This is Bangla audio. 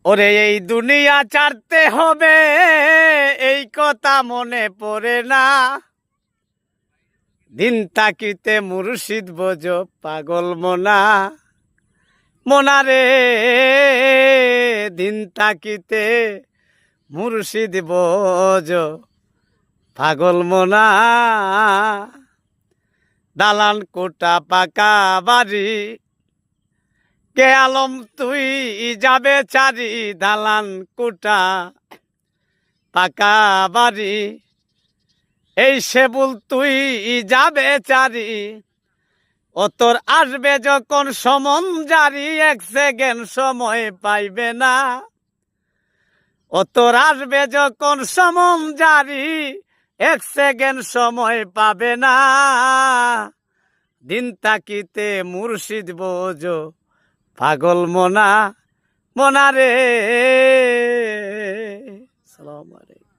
ওরে এই দুনিয়া ছাড়তে হবে, এই কথা মনে পড়ে না। দিন তাকিতে মুর্শিদ বোঝ পাগল মনা, মনারে দিন তাকিতে মুর্শিদ বোঝ পাগল মনা। দালান কোটা পাকা বাড়ি, কে আলম তুই যাবে চারি। দালান কোটা পাকা বাড়ি, এই সেবুল তুই যাবে চারি। ও তোর আসবে যখন সমন জারি, এক সেকেন্ড সময় পাইবে না। ও তোর আসবে যখন সমন জারি, এক সেকেন্ড সময় পাবে না। দিন তাকিতে মুর্শিদ বোঝ পাগল মনা, মনারে। সালাম আলাইকুম।